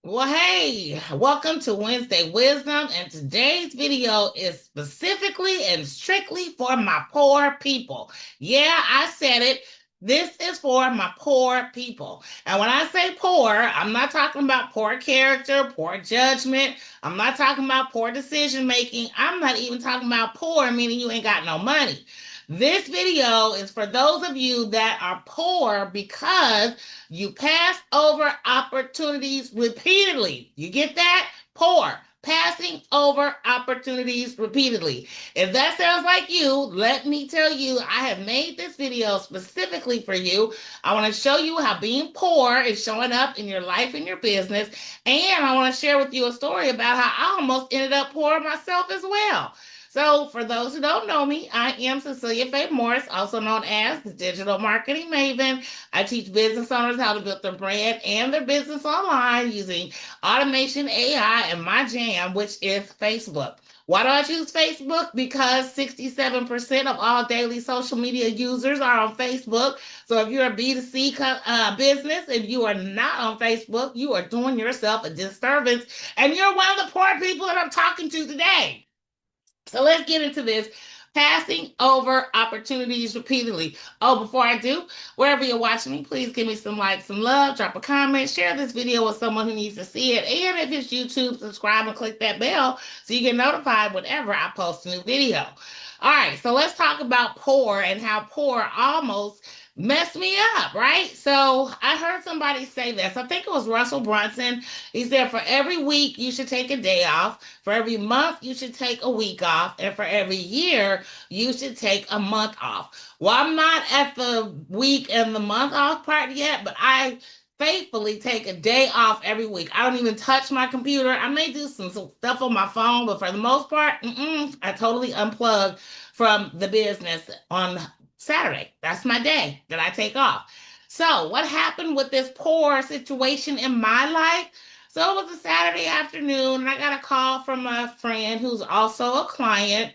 Well, hey, welcome to Wednesday Wisdom, and today's video is specifically and strictly for my poor people. Yeah, I said it. This is for my poor people. And when I say poor, I'm not talking about poor character, poor judgment. I'm not talking about poor decision making. I'm not even talking about poor, meaning you ain't got no money. This video is for those of you that are poor because you pass over opportunities repeatedly. You get that? Poor. Passing over opportunities repeatedly. If that sounds like you, let me tell you, I have made this video specifically for you. I want to show you how being poor is showing up in your life and your business. And I want to share with you a story about how I almost ended up poor myself as well. So, for those who don't know me, I am Cecelia Faye Morris, also known as the Digital Marketing Maven. I teach business owners how to build their brand and their business online using automation, AI, and my jam, which is Facebook. Why do I choose Facebook? Because 67% of all daily social media users are on Facebook. So if you're a B2C business, if you are not on Facebook, you are doing yourself a disturbance. And you're one of the poor people that I'm talking to today. So let's get into this. Passing over opportunities repeatedly. Oh, before I do, wherever you're watching me, please give me some likes, some love, drop a comment, share this video with someone who needs to see it. And if it's YouTube, subscribe and click that bell so you get notified whenever I post a new video. All right, so let's talk about poor and how poor almost messed me up, right? So I heard somebody say this. I think it was Russell Brunson. He said, for every week, you should take a day off. For every month, you should take a week off. And for every year, you should take a month off. Well, I'm not at the week and the month off part yet, but I faithfully take a day off every week. I don't even touch my computer. I may do some stuff on my phone, but for the most part, I totally unplug from the business on Saturday. That's my day that I take off. So, what happened with this poor situation in my life? So, it was a Saturday afternoon, and I got a call from a friend who's also a client,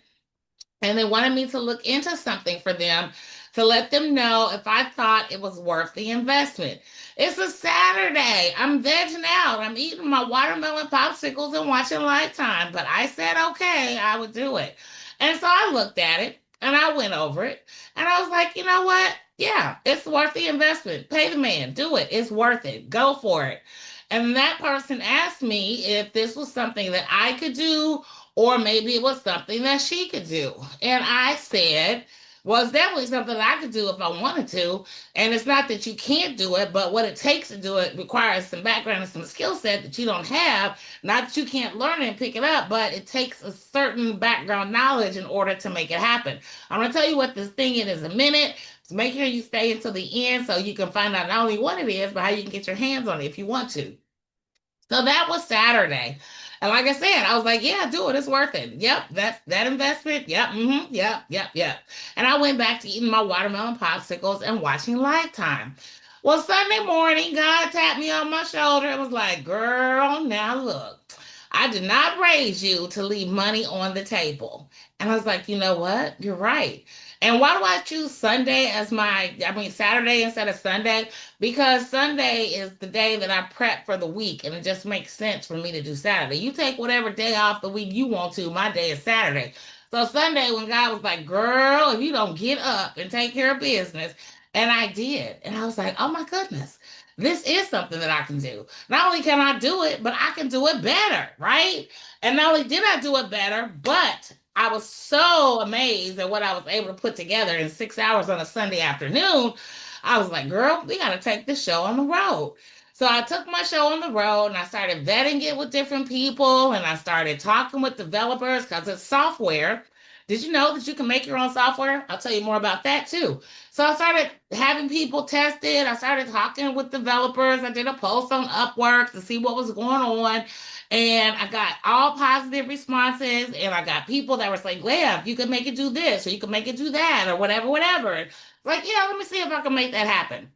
and they wanted me to look into something for them to let them know if I thought it was worth the investment. It's a Saturday. I'm vegging out. I'm eating my watermelon popsicles and watching Lifetime. But I said, okay, I would do it. And so I looked at it and I went over it. And I was like, you know what? Yeah, it's worth the investment. Pay the man. Do it. It's worth it. Go for it. And that person asked me if this was something that I could do or maybe it was something that she could do. And I said, well, it's definitely something that I could do if I wanted to. And it's not that you can't do it, but what it takes to do it requires some background and some skill set that you don't have. Not that you can't learn it and pick it up, but it takes a certain background knowledge in order to make it happen. I'm going to tell you what this thing is in a minute. So make sure you stay until the end so you can find out not only what it is, but how you can get your hands on it if you want to. So that was Saturday. And like I said, I was like, yeah, do it. It's worth it. Yep, that's that investment. Yep, yep. And I went back to eating my watermelon popsicles and watching Lifetime. Well, Sunday morning, God tapped me on my shoulder and was like, girl, now look, I did not raise you to leave money on the table. And I was like, you know what? You're right. And why do I choose Saturday instead of Sunday? Because Sunday is the day that I prep for the week, and it just makes sense for me to do Saturday. You take whatever day off the week you want to. My day is Saturday. So Sunday, when God was like, girl, if you don't get up and take care of business, and I did. And I was like, oh my goodness, this is something that I can do. Not only can I do it, but I can do it better, right? And not only did I do it better, but I was so amazed at what I was able to put together in 6 hours on a Sunday afternoon. I was like, girl, we got to take this show on the road. So I took my show on the road and I started vetting it with different people and I started talking with developers because it's software. Did you know that you can make your own software? I'll tell you more about that too. So I started having people test it. I started talking with developers. I did a post on Upwork to see what was going on. And I got all positive responses. And I got people that were saying, yeah, you can make it do this, or you can make it do that, or whatever, whatever. Like, yeah, let me see if I can make that happen.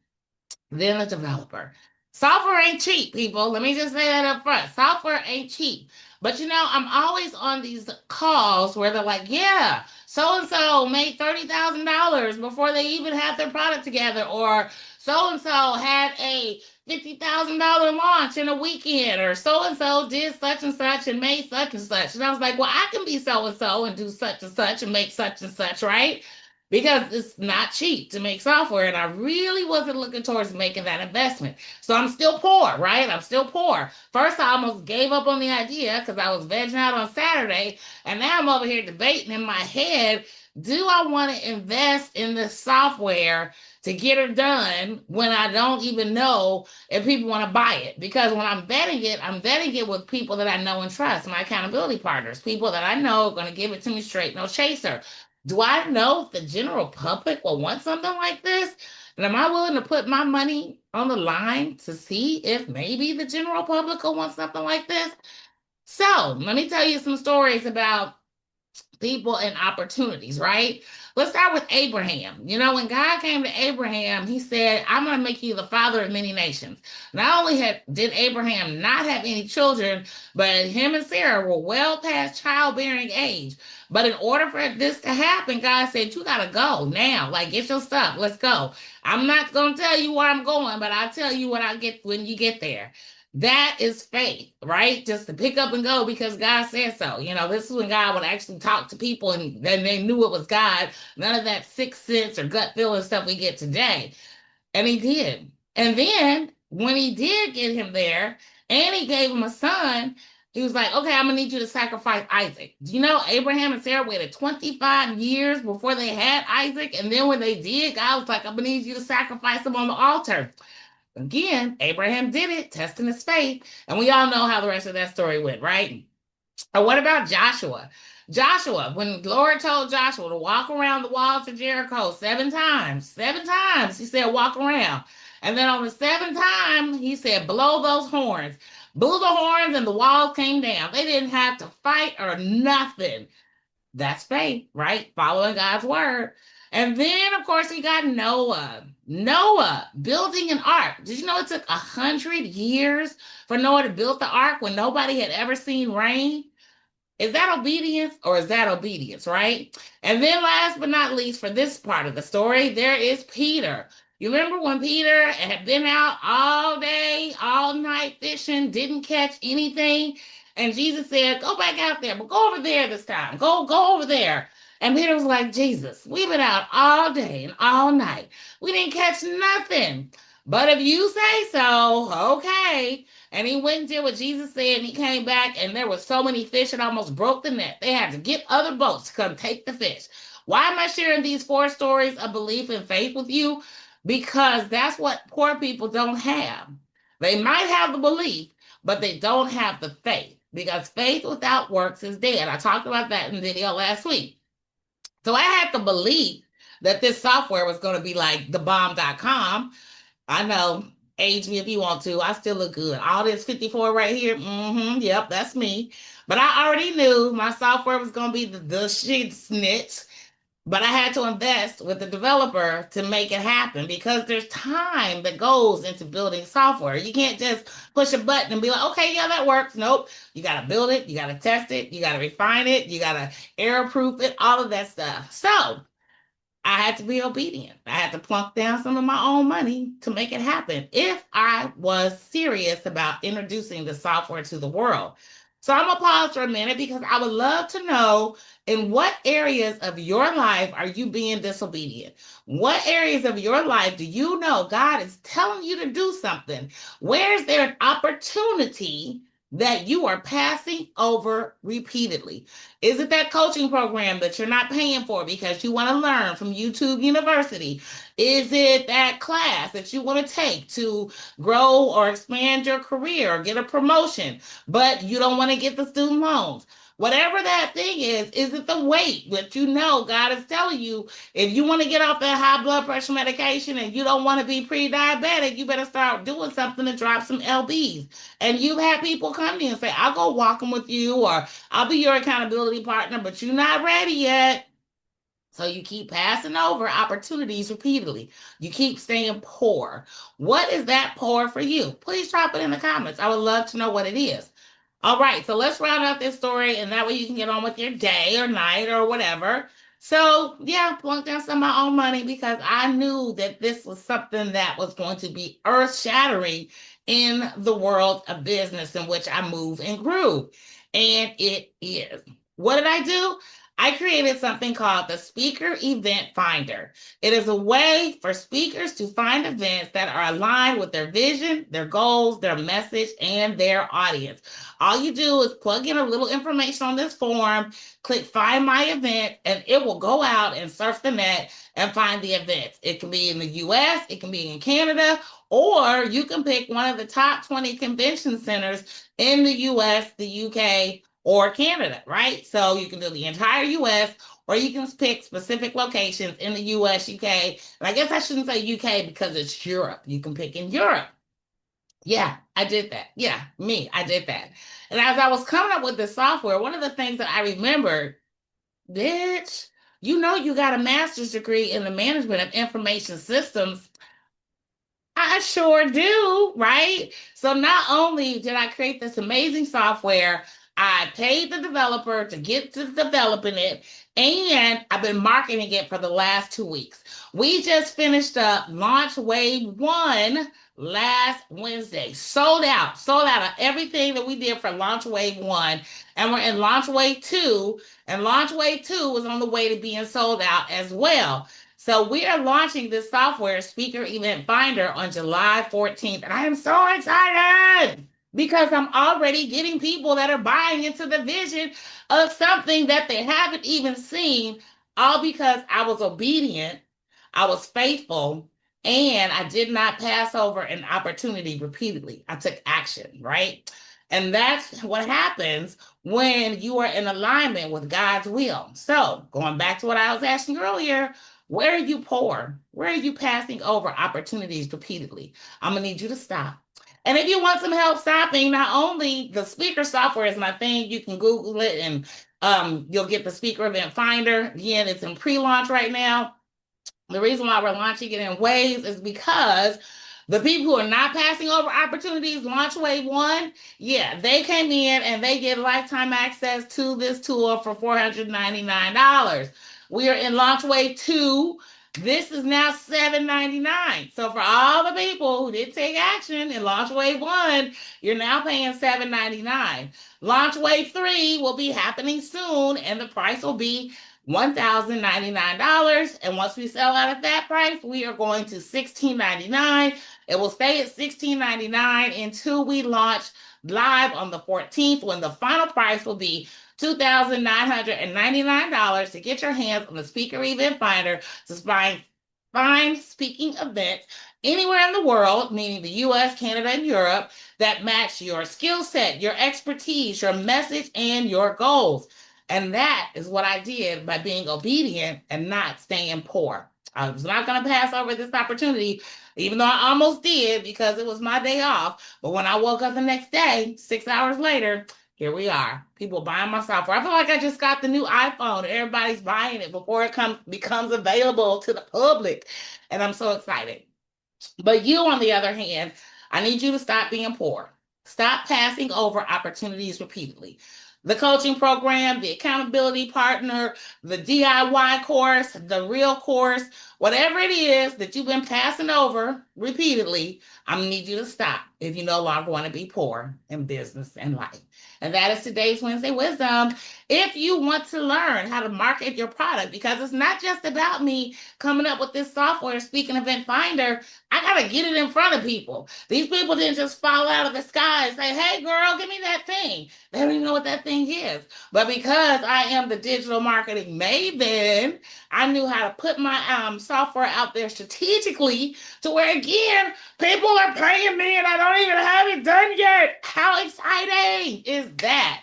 Then a developer. Software ain't cheap, people. Let me just say that up front. Software ain't cheap. But you know, I'm always on these calls where they're like, yeah, so and so made $30,000 before they even had their product together, or so and so had a $50,000 launch in a weekend, or so and so did such and such and made such and such. And I was like, well, I can be so and so and do such and such and make such and such, right? Because it's not cheap to make software. And I really wasn't looking towards making that investment. So I'm still poor, right? I'm still poor. First, I almost gave up on the idea because I was vegging out on Saturday. And now I'm over here debating in my head, do I want to invest in this software to get it done when I don't even know if people want to buy it? Because when I'm vetting it with people that I know and trust, my accountability partners, people that I know are going to give it to me straight, no chaser. Do I know if the general public will want something like this? And am I willing to put my money on the line to see if maybe the general public will want something like this? So let me tell you some stories about people and opportunities, right? Let's start with Abraham. You know, when God came to Abraham, he said, I'm going to make you the father of many nations. Not only did Abraham not have any children, but him and Sarah were well past childbearing age. But in order for this to happen, God said, you got to go now. Like, get your stuff. Let's go. I'm not going to tell you where I'm going, but I'll tell you what I get when you get there. That is faith, right? Just to pick up and go because God said so. You know, this is when God would actually talk to people and then they knew it was God. None of that sixth sense or gut feeling stuff we get today. And he did. And then when he did get him there and he gave him a son, he was like, okay, I'm going to need you to sacrifice Isaac. Do you know Abraham and Sarah waited 25 years before they had Isaac? And then when they did, God was like, I'm going to need you to sacrifice him on the altar. Again, Abraham did it, testing his faith. And we all know how the rest of that story went, right? Or what about Joshua? Joshua, when the Lord told Joshua to walk around the walls of Jericho seven times, he said, walk around. And then on the seventh time, he said, blow those horns. Blew the horns and the wall came down. They didn't have to fight or nothing. That's faith, right? Following God's word. And then, of course, we got Noah. Noah building an ark. Did you know it took 100 years for Noah to build the ark when nobody had ever seen rain? Is that obedience or is that obedience, right? And then last but not least, for this part of the story, there is Peter. You remember when Peter had been out all day, all night fishing, didn't catch anything, and Jesus said, "Go back out there, but go over there this time. Go over there." And Peter was like, "Jesus, we've been out all day and all night. We didn't catch nothing. But if you say so, okay." And he went and did what Jesus said, and he came back, and there were so many fish it almost broke the net. They had to get other boats to come take the fish. Why am I sharing these 4 stories of belief and faith with you? Because that's what poor people don't have. They might have the belief, but they don't have the faith. Because faith without works is dead. I talked about that in the video last week. So I had the belief that this software was going to be like thebomb.com. I know, age me if you want to. I still look good. All this 54 right here, yep, that's me. But I already knew my software was going to be the shit snitch. But I had to invest with the developer to make it happen because there's time that goes into building software. You can't just push a button and be like, okay, yeah, that works. Nope. You got to build it. You got to test it. You got to refine it. You got to error proof it, all of that stuff. So I had to be obedient. I had to plunk down some of my own money to make it happen if I was serious about introducing the software to the world. So I'm going to pause for a minute because I would love to know, in what areas of your life are you being disobedient? What areas of your life do you know God is telling you to do something? Where is there an opportunity that you are passing over repeatedly? Is it that coaching program that you're not paying for because you want to learn from YouTube University? Is it that class that you want to take to grow or expand your career or get a promotion, but you don't want to get the student loans? Whatever that thing is it the weight that you know God is telling you, if you want to get off that high blood pressure medication and you don't want to be pre-diabetic, you better start doing something to drop some LBs. And you've had people come to you and say, I'll go walking with you, or I'll be your accountability partner, but you're not ready yet. So you keep passing over opportunities repeatedly. You keep staying poor. What is that poor for you? Please drop it in the comments. I would love to know what it is. All right, so let's round out this story, and that way you can get on with your day or night or whatever. So yeah, plunked down some of my own money because I knew that this was something that was going to be earth shattering in the world of business in which I move and grew. And it is. What did I do? I created something called the Speaker Event Finder. It is a way for speakers to find events that are aligned with their vision, their goals, their message, and their audience. All you do is plug in a little information on this form, click find my event, and it will go out and surf the net and find the events. It can be in the US, it can be in Canada, or you can pick one of the top 20 convention centers in the US, the UK, or Canada, right? So you can do the entire US, or you can pick specific locations in the US, UK. And I guess I shouldn't say UK because it's Europe. You can pick in Europe. Yeah, I did that. Yeah, me, I did that. And as I was coming up with the software, one of the things that I remembered, bitch, you know, you got a master's degree in the management of information systems. I sure do, right? So not only did I create this amazing software, I paid the developer to get to developing it, and I've been marketing it for the last 2 weeks. We just finished up launch wave one last Wednesday. Sold out of everything that we did for launch wave one. And we're in launch wave two, and launch wave two is on the way to being sold out as well. So we are launching this software, Speaker Event Finder, on July 14th. And I am so excited because I'm already getting people that are buying into the vision of something that they haven't even seen, all because I was obedient, I was faithful, and I did not pass over an opportunity repeatedly. I took action, right? And that's what happens when you are in alignment with God's will. So, going back to what I was asking earlier, where are you poor? Where are you passing over opportunities repeatedly? I'm going to need you to stop. And if you want some help stopping, not only the speaker software is my thing, you can Google it and you'll get the speaker event finder. Again, it's in pre-launch right now. The reason why we're launching it in waves is because the people who are not passing over opportunities, launch wave one, yeah, they came in and they get lifetime access to this tool for $499. We are in launch wave two. This is now $799. So for all the people who didn't take action in launch wave one, you're now paying $799. Launch wave three will be happening soon, and the price will be $1,099. And once we sell out at that price, we are going to $1,699. It will stay at $1,699 until we launch live on the 14th, when the final price will be $2,999 to get your hands on the Speaker Event Finder to find speaking events anywhere in the world, meaning the US, Canada, and Europe, that match your skill set, your expertise, your message, and your goals. And that is what I did by being obedient and not staying poor. I was not going to pass over this opportunity, even though I almost did because it was my day off. But when I woke up the next day, 6 hours later, here we are. People buying my software. I feel like I just got the new iPhone. Everybody's buying it before it becomes available to the public. And I'm so excited. But you, on the other hand, I need you to stop being poor. Stop passing over opportunities repeatedly. The coaching program, the accountability partner, the DIY course, the real course, whatever it is that you've been passing over repeatedly, I'm gonna need you to stop if you no longer want to be poor in business and life. And that is today's Wednesday Wisdom. If you want to learn how to market your product, because it's not just about me coming up with this software, Speaking Event Finder, I gotta get it in front of people. These people didn't just fall out of the sky and say, "Hey girl, give me that thing." They don't even know what that thing is. But because I am the digital marketing maven, I knew how to put my software out there strategically to where, again, people are paying me and I don't even have it done yet. How exciting is that?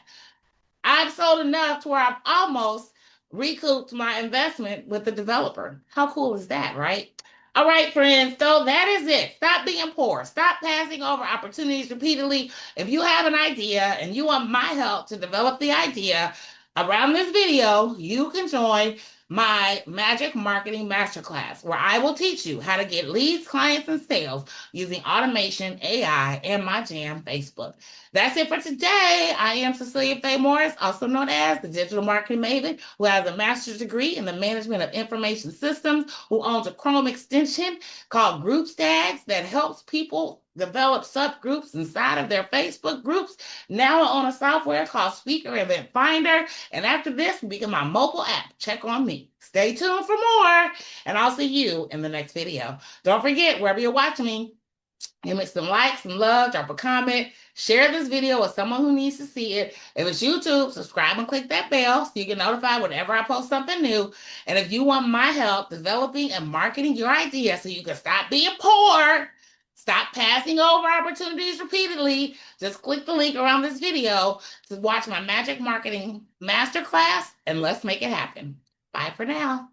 I've sold enough to where I've almost recouped my investment with the developer. How cool is that, right? All right, friends. So that is it. Stop being poor. Stop passing over opportunities repeatedly. If you have an idea and you want my help to develop the idea around this video, you can join my Magic Marketing Masterclass, where I will teach you how to get leads, clients, and sales using automation, AI, and my jam, Facebook. That's it for today. I am Cecelia Faye Morris, also known as the Digital Marketing Maven, who has a master's degree in the management of information systems, who owns a Chrome extension called GroupStags that helps people develop subgroups inside of their Facebook groups. Now I own a software called Speaker Event Finder. And after this will become my mobile app. Check on me. Stay tuned for more. And I'll see you in the next video. Don't forget, wherever you're watching me, give me some likes, some love, drop a comment, share this video with someone who needs to see it. If it's YouTube, subscribe and click that bell so you get notified whenever I post something new. And if you want my help developing and marketing your idea so you can stop being poor, stop passing over opportunities repeatedly, just click the link around this video to watch my Magic Marketing Masterclass, and let's make it happen. Bye for now.